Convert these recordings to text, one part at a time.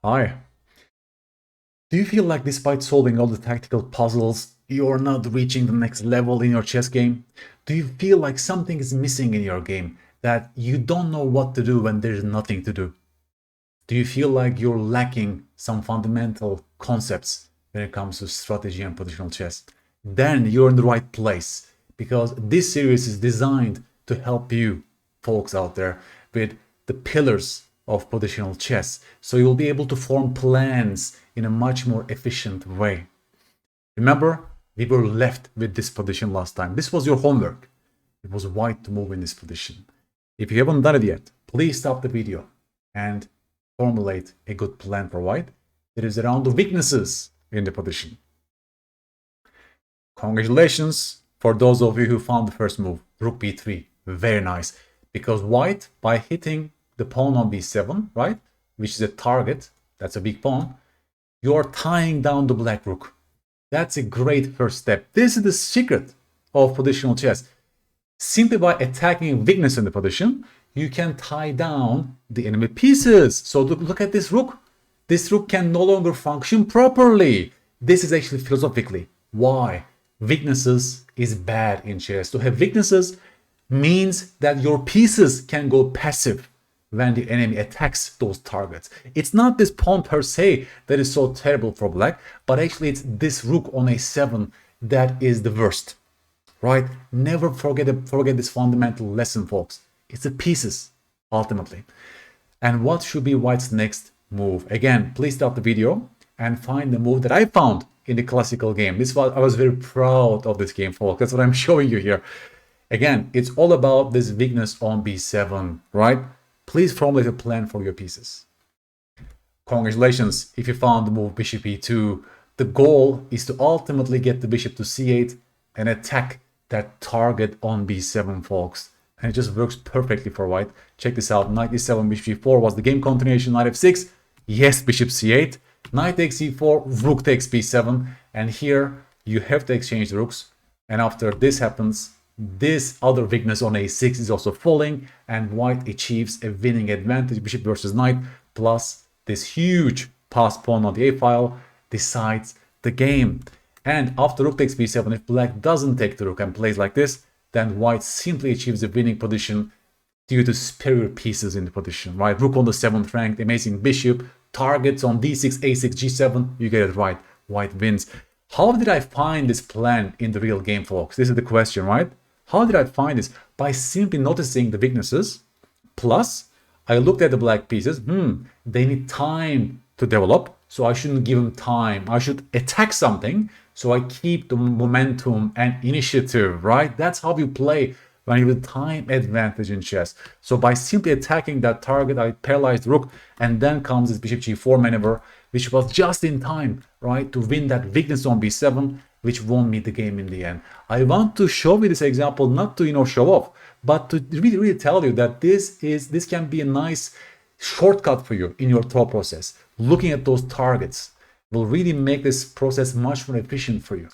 Hi. Do you feel like despite solving all the tactical puzzles, you're not reaching the next level in your chess game? Do you feel like something is missing in your game, that you don't know what to do when there's nothing to do? Do you feel like you're lacking some fundamental concepts when it comes to strategy and positional chess? Then you're in the right place, because this series is designed to help you folks out there with the pillars of positional chess, so you'll be able to form plans in a much more efficient way. Remember, we were left with this position last time. This was your homework. It was white to move in this position. If you haven't done it yet, please stop the video and formulate a good plan for white that is around the weaknesses in the position. Congratulations for those of you who found the first move, rook b3. Very nice. Because white, by hitting the pawn on b7, right, which is a target, that's a big pawn, you're tying down the black rook. That's a great first step. This is the secret of positional chess. Simply by attacking weakness in the position, you can tie down the enemy pieces. So look at this rook. This rook can no longer function properly. This is actually philosophically why weaknesses is bad in chess. To have weaknesses means that your pieces can go passive when the enemy attacks those targets. It's not this pawn per se that is so terrible for black, but actually it's this rook on a7 that is the worst. Right? Never forget this fundamental lesson, folks. It's the pieces, ultimately. And what should be white's next move? Again, please stop the video and find the move that I found in the classical game. I was very proud of this game, folks. That's what I'm showing you here. Again, it's all about this weakness on b7, right? Please formulate a plan for your pieces. Congratulations if you found the move bishop e2. The goal is to ultimately get the bishop to c8 and attack that target on b7, folks. And it just works perfectly for white. Check this out. Knight e7, bishop g4 was the game continuation. Knight f6. Yes, bishop c8. Knight takes e4, rook takes b7. And here you have to exchange the rooks. And after this happens, this other weakness on a6 is also falling. And white achieves a winning advantage. Bishop versus knight, plus this huge passed pawn on the a file decides the game. And after rook takes b7, if black doesn't take the rook and plays like this, then white simply achieves a winning position due to superior pieces in the position, right? Rook on the 7th rank, amazing bishop, targets on d6, a6, g7, you get it right, white wins. How did I find this plan in the real game, folks? This is the question, right? How did I find this? By simply noticing the weaknesses, plus I looked at the black pieces, they need time to develop, so I shouldn't give them time. I should attack something, so I keep the momentum and initiative, right? That's how you play when you have time advantage in chess. So by simply attacking that target, I paralyzed rook, and then comes this bishop g4 maneuver, which was just in time, right, to win that weakness on b7, which won me the game in the end. I want to show you this example not to show off, but to really tell you that this can be a nice shortcut for you in your thought process. Looking at those targets will really make this process much more efficient for you.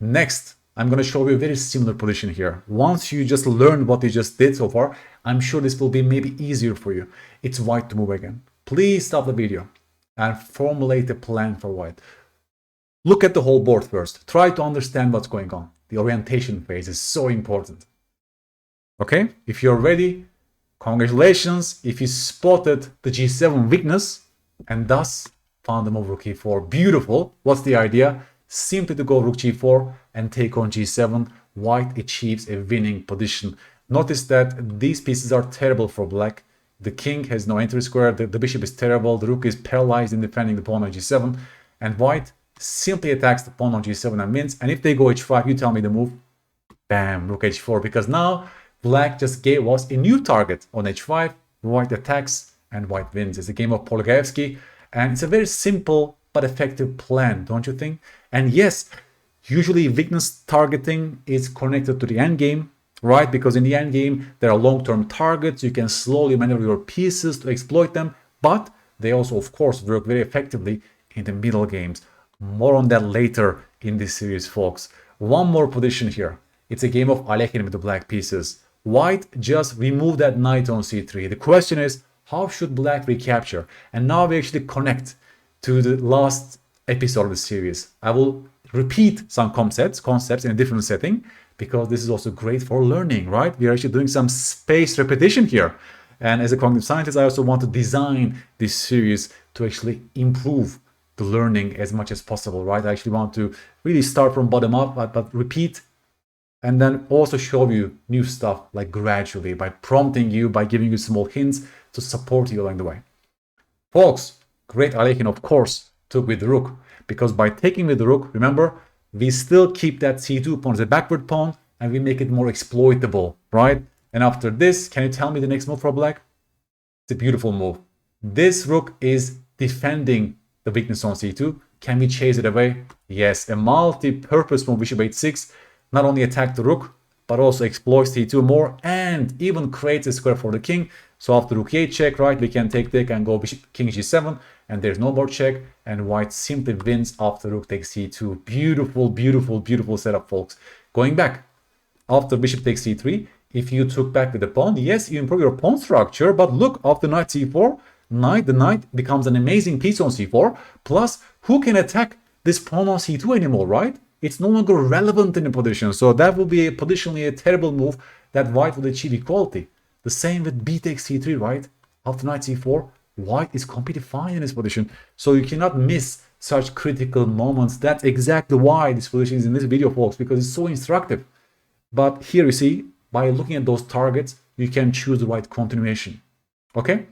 Next, I'm going to show you a very similar position here. Once you just learn what you just did so far, I'm sure this will be maybe easier for you. It's white to move again. Please stop the video and formulate a plan for white. Look at the whole board first. Try to understand what's going on. The orientation phase is so important. Okay, if you're ready, congratulations if you spotted the g7 weakness and thus found the move rook e4. Beautiful. What's the idea? Simply to go rook g4 and take on g7. White achieves a winning position. Notice that these pieces are terrible for black. The king has no entry square. The bishop is terrible. The rook is paralyzed in defending the pawn on g7. And white simply attacks the pawn on g7 and wins. And if they go h5, you tell me the move. Bam, rook h4. Because now black just gave us a new target on h5. White attacks and white wins. It's a game of Polygaevsky. And it's a very simple but effective plan, don't you think? And yes, usually weakness targeting is connected to the endgame, right? Because in the endgame, there are long-term targets. You can slowly maneuver your pieces to exploit them. But they also, of course, work very effectively in the middle games. More on that later in this series, folks. One more position here. It's a game of Alekhine with the black pieces. White just removed that knight on c3. The question is, How should black recapture? And now we actually connect to the last episode of the series. I will repeat some concepts in a different setting, because this is also great for learning, right? We are actually doing some spaced repetition here. And as a cognitive scientist, I also want to design this series to actually improve the learning as much as possible, right? I actually want to really start from bottom up, but repeat, and then also show you new stuff like gradually, by prompting you, by giving you small hints to support you along the way. Folks, great Alekhine, of course, took with the rook, because by taking with the rook, remember, we still keep that c2 pawn as a backward pawn, and we make it more exploitable, right? And after this, can you tell me the next move for black? It's a beautiful move. This rook is defending the weakness on c2. Can we chase it away? Yes, a multi-purpose move, bishop h6, not only attack the rook, but also exploits c2 more, and even creates a square for the king. So after rook e8 check, right, we can take and go bishop king g7, and there's no more check, and white simply wins after rook takes c2. Beautiful, beautiful, beautiful setup, folks. Going back, after bishop takes c3, if you took back with the pawn, yes, you improve your pawn structure, but look, after knight c4, the knight becomes an amazing piece on c4, plus who can attack this pawn on c2 anymore, right? It's no longer relevant in the position, so that will be positionally a terrible move that white will achieve equality. The same with b takes c3, right? After knight c4, white is completely fine in this position, so you cannot miss such critical moments. That's exactly why this position is in this video, folks, because it's so instructive. But here you see, by looking at those targets, you can choose the right continuation. Okay?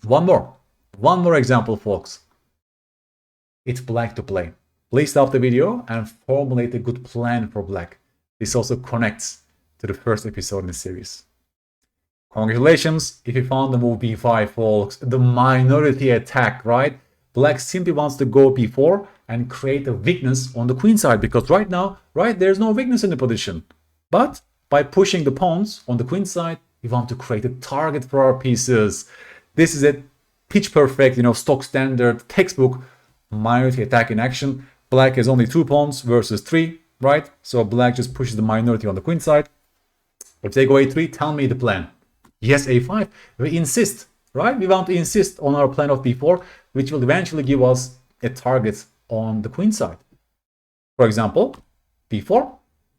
One more example, folks. It's black to play. Please stop the video and formulate a good plan for black. This also connects to the first episode in the series. Congratulations if you found the move b5, folks. The minority attack, right? Black simply wants to go b4 and create a weakness on the queen side, because right now, right, there's no weakness in the position. But by pushing the pawns on the queen side, we want to create a target for our pieces. This is a pitch perfect, stock standard textbook minority attack in action. Black has only 2 pawns versus 3, right? So black just pushes the minority on the queen side. If they go a3, tell me the plan. Yes, a5. We insist, right? We want to insist on our plan of b4, which will eventually give us a target on the queen side. For example, b4.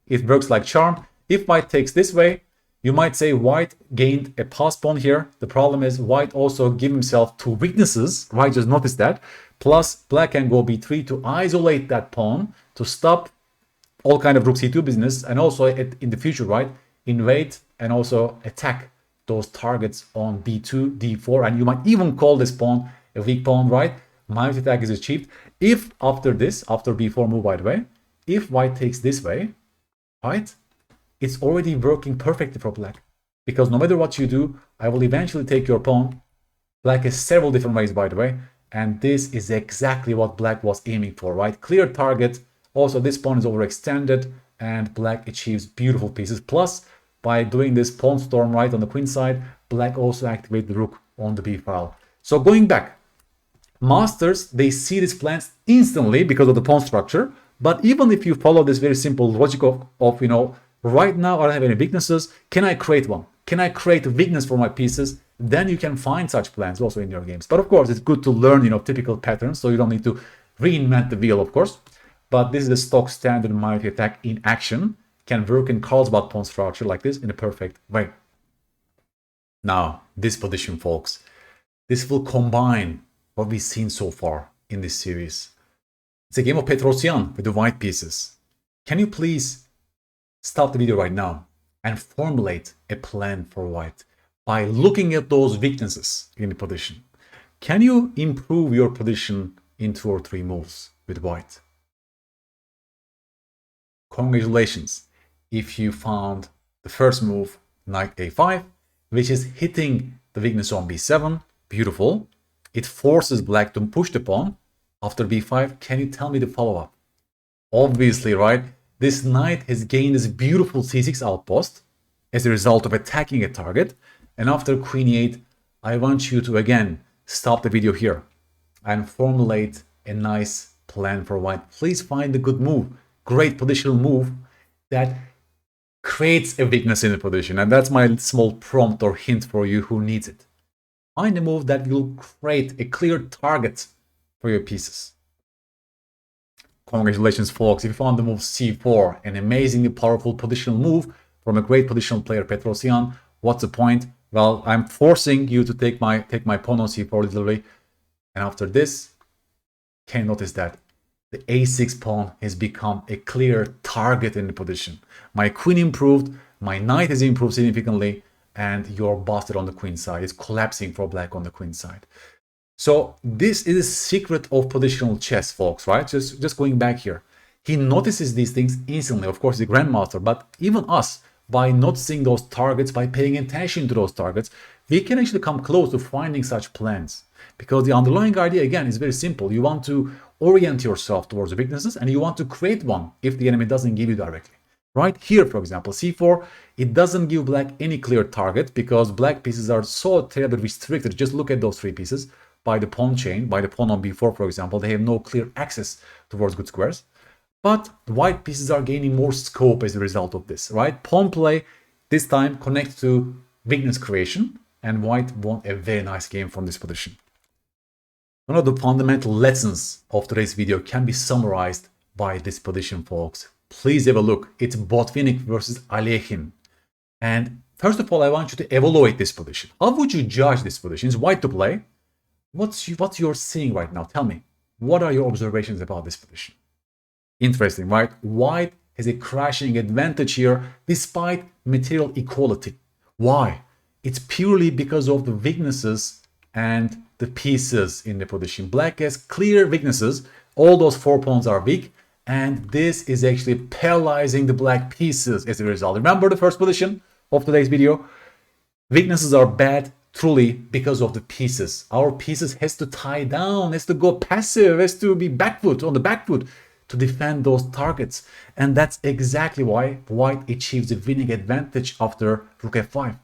It works like charm. If white takes this way, you might say white gained a pass pawn here. The problem is white also gave himself 2 weaknesses. White just noticed that. Plus, black can go b3 to isolate that pawn, to stop all kind of rook c2 business, and also in the future, right, invade and also attack those targets on b2, d4, and you might even call this pawn a weak pawn, right? Minority attack is achieved. If after this, after b4 move, by the way, if white takes this way, right, it's already working perfectly for black, because no matter what you do, I will eventually take your pawn. Black has several different ways, by the way, and this is exactly what black was aiming for, right? Clear target. Also, this pawn is overextended, and black achieves beautiful pieces. Plus, by doing this pawn storm right on the queen side, black also activates the rook on the b file. So going back, masters, they see these plans instantly because of the pawn structure. But even if you follow this very simple logic of right now I don't have any weaknesses, can I create one? Can I create a weakness for my pieces? Then you can find such plans also in your games. But of course, it's good to learn, typical patterns, so you don't need to reinvent the wheel, of course. But this is the stock standard minority attack in action. Can work in Carlsbad pawn structure like this in a perfect way. Now, this position, folks, this will combine what we've seen so far in this series. It's a game of Petrosian with the white pieces. Can you please stop the video right now and formulate a plan for white by looking at those weaknesses in the position? Can you improve your position in 2 or 3 moves with white? Congratulations if you found the first move, knight a5, which is hitting the weakness on b7. Beautiful. It forces black to push the pawn. After b5, can you tell me the follow-up? Obviously, right? This knight has gained this beautiful c6 outpost as a result of attacking a target. And after queen e8, I want you to again stop the video here and formulate a nice plan for white. Please find a good move, great positional move that creates a weakness in the position. And that's my small prompt or hint for you who needs it. Find a move that will create a clear target for your pieces. Congratulations, folks. If you found the move c4, an amazingly powerful positional move from a great positional player, Petrosyan, what's the point? Well, I'm forcing you to take my pawn on c4 literally. And after this, can you notice that the a6 pawn has become a clear target in the position. My queen improved, my knight has improved significantly, and you're busted on the queen side. It's collapsing for black on the queen side. So this is the secret of positional chess, folks, right? Just going back here. He notices these things instantly. Of course, the grandmaster, but even us, by noticing those targets, by paying attention to those targets, we can actually come close to finding such plans. Because the underlying idea, again, is very simple. You want to orient yourself towards the weaknesses, and you want to create one if the enemy doesn't give you directly. Right here, for example, c4, it doesn't give black any clear target because black pieces are so terribly restricted. Just look at those three pieces. By the pawn chain, by the pawn on b4, for example, they have no clear access towards good squares. But the white pieces are gaining more scope as a result of this, right? Pawn play this time connects to weakness creation, and white won a very nice game from this position. One of the fundamental lessons of today's video can be summarized by this position, folks. Please have a look. It's Botvinnik versus Alekhine. And first of all, I want you to evaluate this position. How would you judge this position? Is white to play? What you're seeing right now? Tell me. What are your observations about this position? Interesting, right? White has a crashing advantage here despite material equality. Why? It's purely because of the weaknesses and the pieces in the position. Black has clear weaknesses. All those 4 pawns are weak. And this is actually paralyzing the black pieces as a result. Remember the first position of today's video? Weaknesses are bad truly because of the pieces. Our pieces has to tie down, has to go passive, has to be on the back foot to defend those targets. And that's exactly why white achieves the winning advantage after rook f5.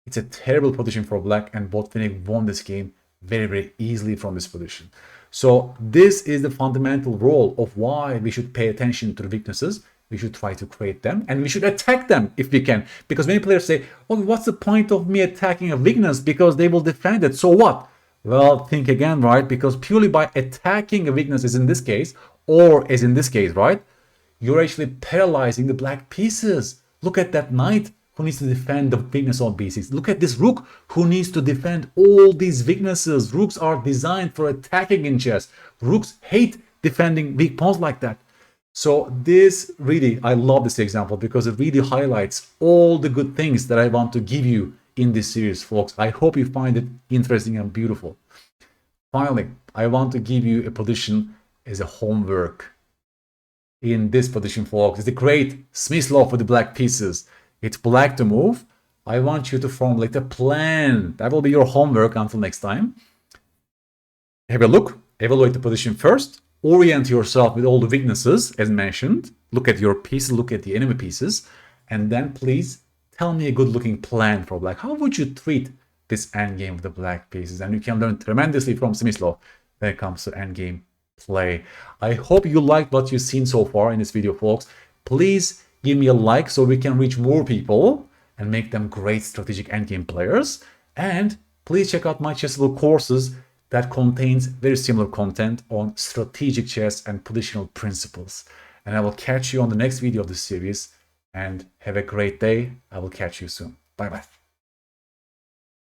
It's a terrible position for black, and Botvinnik won this game very, very easily from this position. So this is the fundamental role of why we should pay attention to the weaknesses. We should try to create them, and we should attack them if we can. Because many players say, well, what's the point of me attacking a weakness because they will defend it? So what? Well, think again, right? Because purely by attacking a weakness, as in this case, or as in this case, right? You're actually paralyzing the black pieces. Look at that knight who needs to defend the weakness on b6. Look at this rook who needs to defend all these weaknesses. Rooks are designed for attacking in chess. Rooks hate defending weak pawns like that. So this really, I love this example because it really highlights all the good things that I want to give you in this series, folks. I hope you find it interesting and beautiful. Finally, I want to give you a position as a homework. In this position, folks, it's a great Smith law for the black pieces. It's black to move. I want you to formulate a plan. That will be your homework until next time. Have a look, evaluate the position first, orient yourself with all the weaknesses as mentioned. Look at your pieces, look at the enemy pieces, and then please tell me a good looking plan for black. How would you treat this endgame with the black pieces? And you can learn tremendously from Smith law when it comes to endgame play. I hope you liked what you've seen so far in this video, folks. Please give me a like so we can reach more people and make them great strategic endgame players. And please check out my Chessable courses that contains very similar content on strategic chess and positional principles. And I will catch you on the next video of this series. And have a great day. I will catch you soon. Bye-bye.